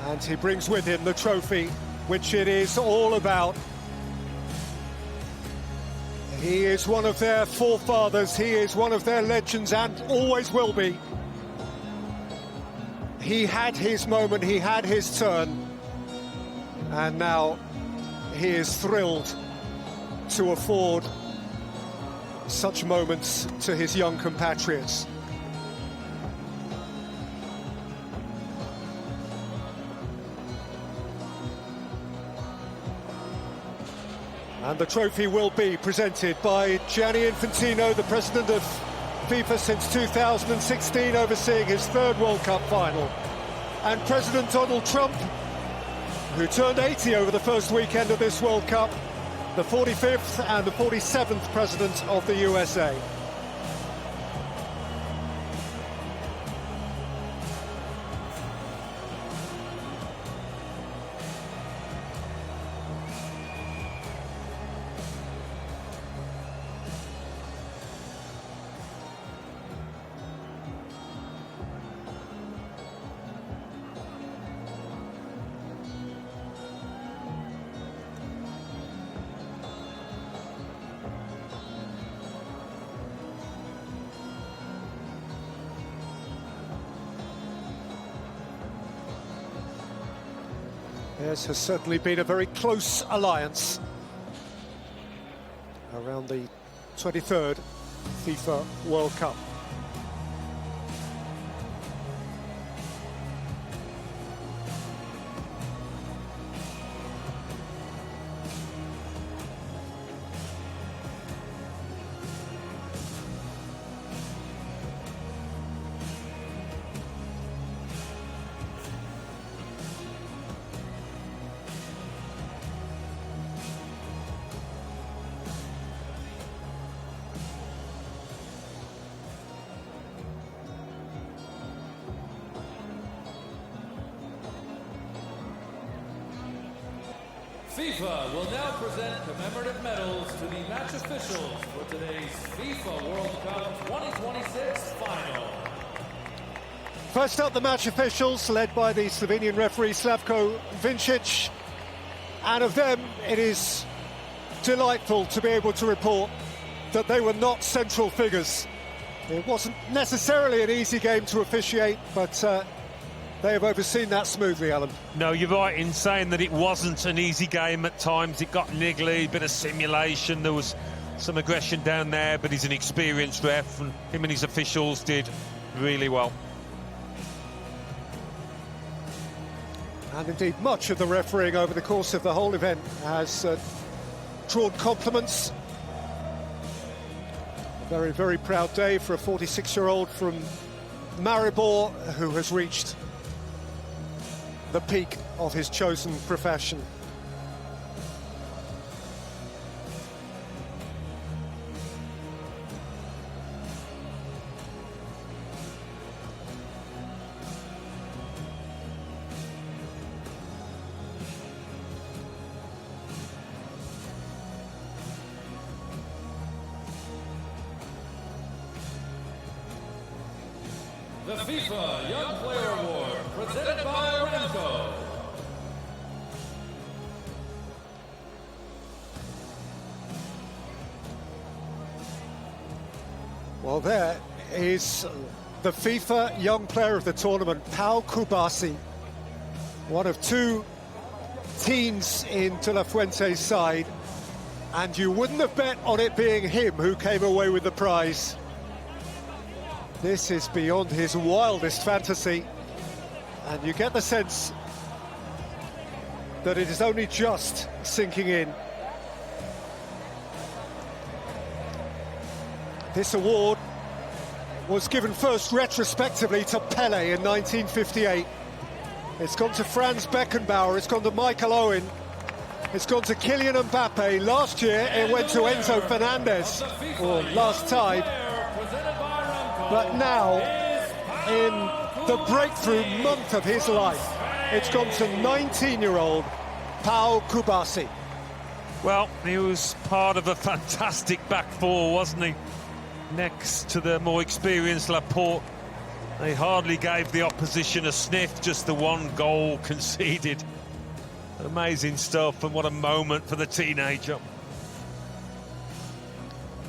And he brings with him the trophy, which it is all about. He is one of their forefathers, he is one of their legends and always will be. He had his moment, he had his turn, and now he is thrilled to afford such moments to his young compatriots. And the trophy will be presented by Gianni Infantino, the president of FIFA since 2016, overseeing his third World Cup final. And President Donald Trump, who turned 80 over the first weekend of this World Cup, the 45th and the 47th president of the USA. This has certainly been a very close alliance around the 23rd FIFA World Cup. FIFA will now present commemorative medals to the match officials for today's FIFA World Cup 2026 final. First up, the match officials, led by the Slovenian referee Slavko Vincic. And of them, it is delightful to be able to report that they were not central figures. It wasn't necessarily an easy game to officiate, but they have overseen that smoothly, Alan. No, you're right in saying that it wasn't an easy game at times. It got niggly, bit of simulation. There was some aggression down there, but he's an experienced ref, and him and his officials did really well. And indeed, much of the refereeing over the course of the whole event has drawn compliments. A very, very proud day for a 46-year-old from Maribor who has reached the peak of his chosen profession. The FIFA Young Player Award, presented by Aramco. Well, there is the FIFA Young Player of the tournament, Pau Kubasi, one of two teens in De La Fuente's side, and you wouldn't have bet on it being him who came away with the prize. This is beyond his wildest fantasy, and you get the sense that it is only just sinking in. This award was given first retrospectively to Pele in 1958. It's gone to Franz Beckenbauer, it's gone to Michael Owen, it's gone to Kylian Mbappe. Last year it went to Enzo Fernandez, or last time. But now, in the breakthrough month of his life, it's gone to 19-year-old Pau Kubasi. Well, he was part of a fantastic back four, wasn't he? Next to the more experienced Laporte They hardly gave the opposition a sniff, just the one goal conceded. Amazing stuff, and what a moment for the teenager.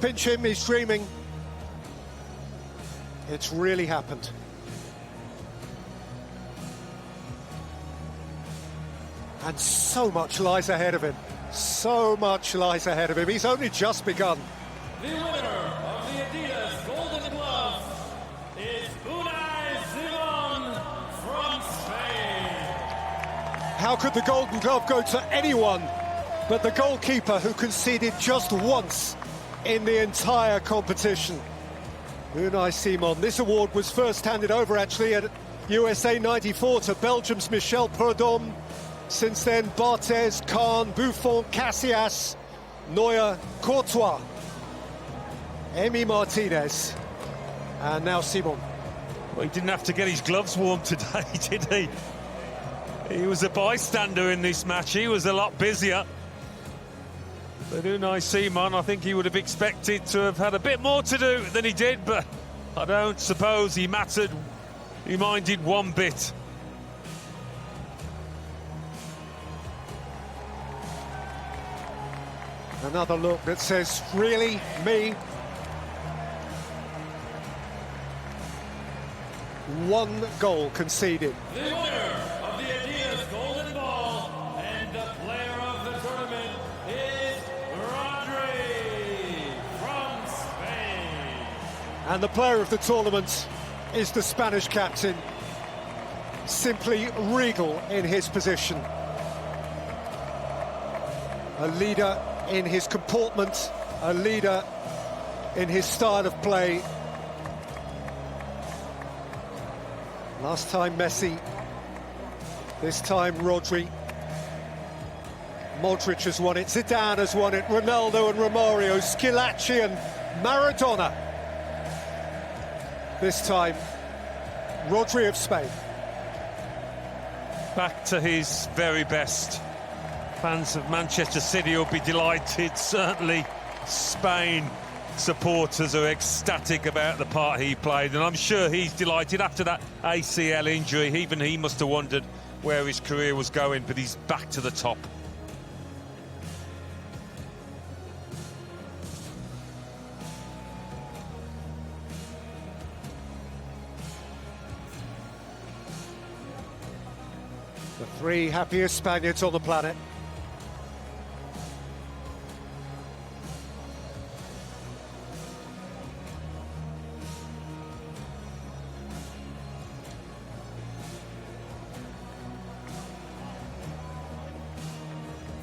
Pinch him, he's dreaming. It's really happened. And so much lies ahead of him. So much lies ahead of him. He's only just begun. The winner of the Adidas Golden Glove is Unai Simon from Spain. How could the Golden Glove go to anyone but the goalkeeper who conceded just once in the entire competition? Unai Simon. This award was first handed over actually at USA 94 to Belgium's Michel Prudhomme. Since then, Barthez, Kahn, Buffon, Casillas, Neuer, Courtois, Emi Martinez, and now Simon. Well, he didn't have to get his gloves warm today, did he? He was a bystander in this match. He was a lot busier. But Unai Simon, I think he would have expected to have had a bit more to do than he did, but I don't suppose he mattered. He minded one bit. Another look that says, really, me? One goal conceded. The winner of the Adidas Golden Ball and the player of the tournament is Rodri from Spain. And the player of the tournament is the Spanish captain, simply regal in his position. A leader in his comportment, a leader in his style of play. Last time Messi, this time Rodri. Modric has won it, Zidane has won it, Ronaldo and Romario, Schillaci and Maradona. This time, Rodri of Spain. Back to his very best. Fans of Manchester City will be delighted. Certainly Spain supporters are ecstatic about the part he played, and I'm sure he's delighted after that ACL injury. Even he must have wondered where his career was going, but he's back to the top. The three happiest Spaniards on the planet.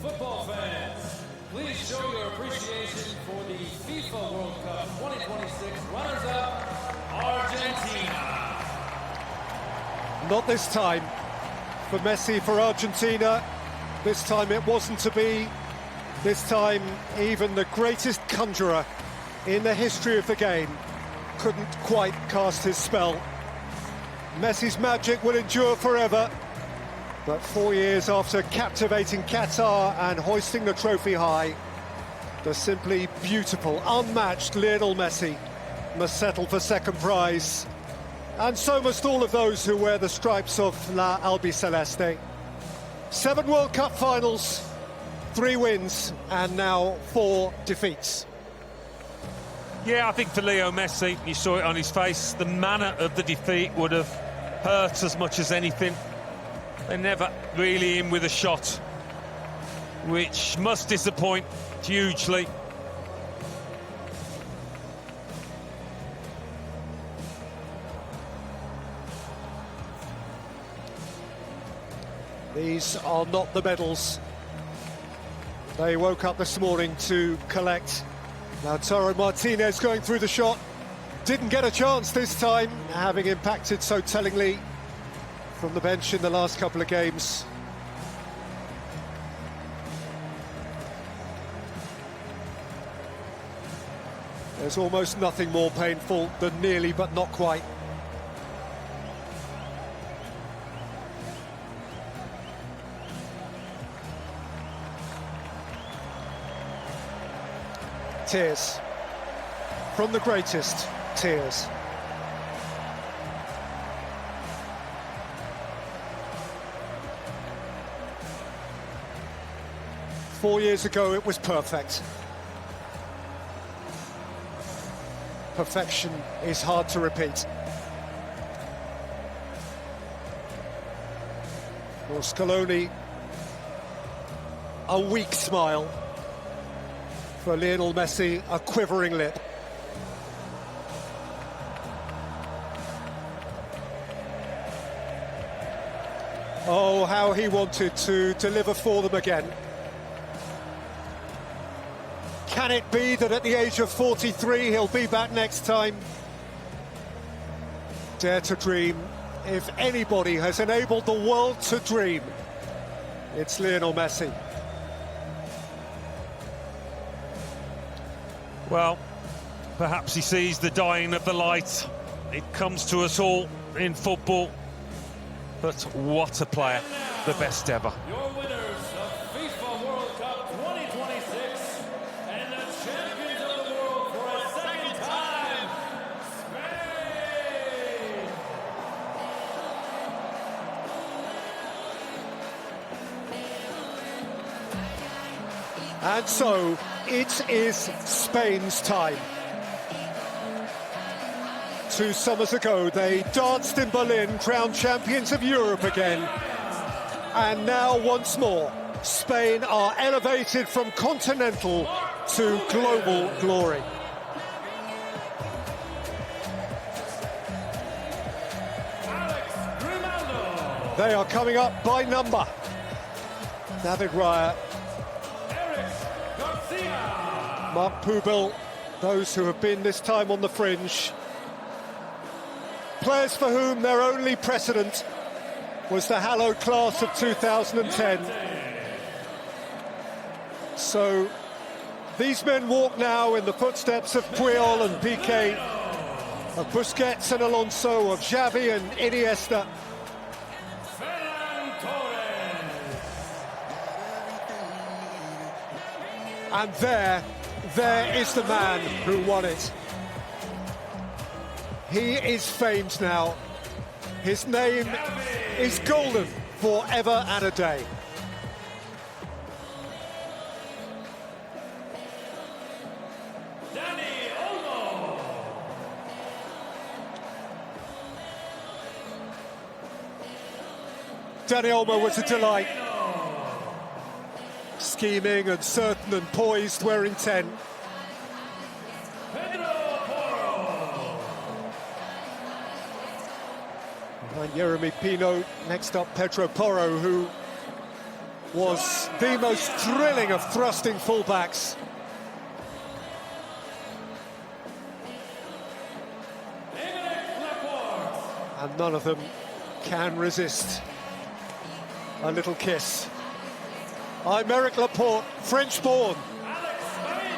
Football fans, please show your appreciation for the FIFA World Cup 2026 runners-up, Argentina. Not this time. For Messi, for Argentina, this time it wasn't to be. This time, even the greatest conjurer in the history of the game couldn't quite cast his spell. Messi's magic will endure forever, but 4 years after captivating Qatar and hoisting the trophy high, the simply beautiful, unmatched Lionel Messi must settle for second prize. And so must all of those who wear the stripes of La Albiceleste. 7 World Cup finals, 3 wins, and now 4 defeats. Yeah, I think for Leo Messi, you saw it on his face, the manner of the defeat would have hurt as much as anything. They're never really in with a shot, which must disappoint hugely. These are not the medals they woke up this morning to collect. Now Toro Martinez going through the shot, didn't get a chance this time, having impacted so tellingly from the bench in the last couple of games. There's almost nothing more painful than nearly but not quite. Tears from the greatest, tears. 4 years ago, it was perfect. Perfection is hard to repeat. For Scaloni, a weak smile. For Lionel Messi, a quivering lip. Oh, how he wanted to deliver for them again. Can it be that at the age of 43 he'll be back next time? Dare to dream. If anybody has enabled the world to dream, it's Lionel Messi. Well, perhaps he sees the dying of the light. It comes to us all in football. But what a player, the best ever. Your winners of FIFA World Cup 2026 and the champions of the world for a second time, Spain! And so, it is Spain's time. 2 summers ago, they danced in Berlin, crowned champions of Europe again. And now, once more, Spain are elevated from continental to global glory. They are coming up by number. David Raya, Mark Poubel, those who have been this time on the fringe. Players for whom their only precedent was the hallowed class of 2010. So these men walk now in the footsteps of Puyol and Piqué, of Busquets and Alonso, of Xavi and Iniesta. And there is the man who won it. He is famed now. His name is golden forever and a day. Dani Olmo was a delight. Scheming and certain and poised where intent. And Jeremy Pino, next up Pedro Porro, who was the most thrilling of thrusting fullbacks. And none of them can resist a little kiss. I'm Eric Laporte, French-born,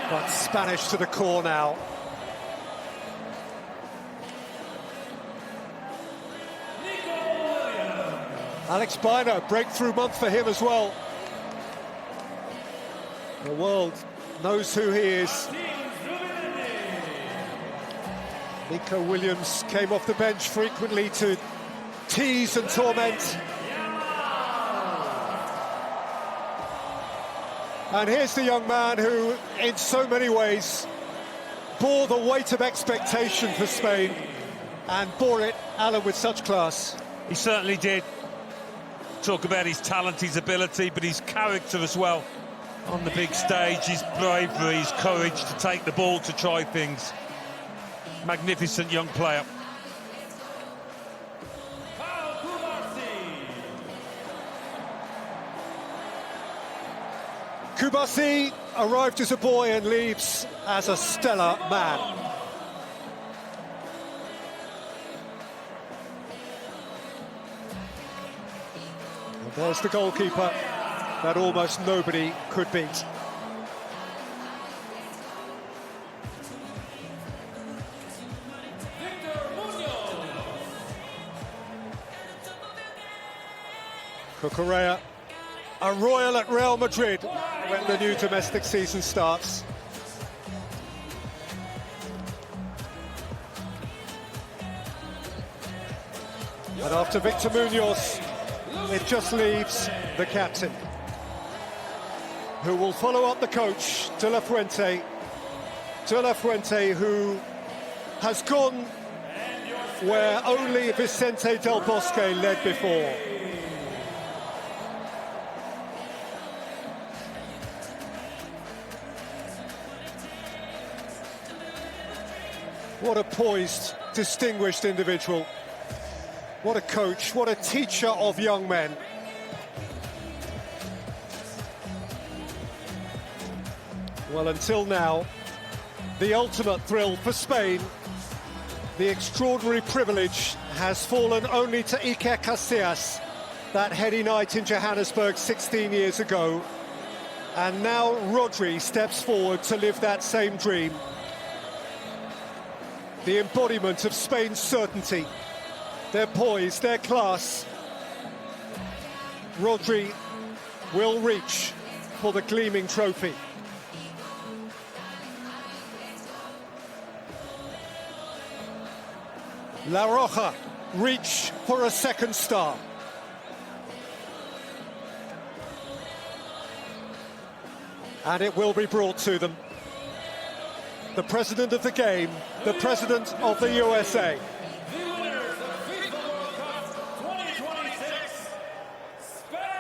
but Spanish to the core now. Alex Baena, breakthrough month for him as well. The world knows who he is. Nico Williams came off the bench frequently to tease and torment. And here's the young man who, in so many ways, bore the weight of expectation for Spain, and bore it, Alan, with such class. He certainly did. Talk about his talent, his ability, but his character as well. On the big stage, his bravery, his courage to take the ball, to try things. Magnificent young player. Kubasi arrived as a boy and leaves as a stellar man. And there's the goalkeeper that almost nobody could beat. Cucurella, a royal at Real Madrid when the new domestic season starts. And after Victor Munoz, it just leaves the captain. who will follow up the coach, De La Fuente. De La Fuente, who has gone where only Vicente Del Bosque led before. What a poised, distinguished individual. What a coach, what a teacher of young men. Well, until now, the ultimate thrill for Spain, the extraordinary privilege has fallen only to Iker Casillas, that heady night in Johannesburg 16 years ago. And now Rodri steps forward to live that same dream. The embodiment of Spain's certainty, their poise, their class. Rodri will reach for the gleaming trophy. La Roja reach for a second star. And it will be brought to them. The president of the game, the president of the USA. The winners of FIFA World Cup 2026, Spain!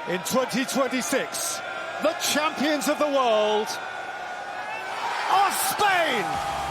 In 2026, the champions of the world are Spain!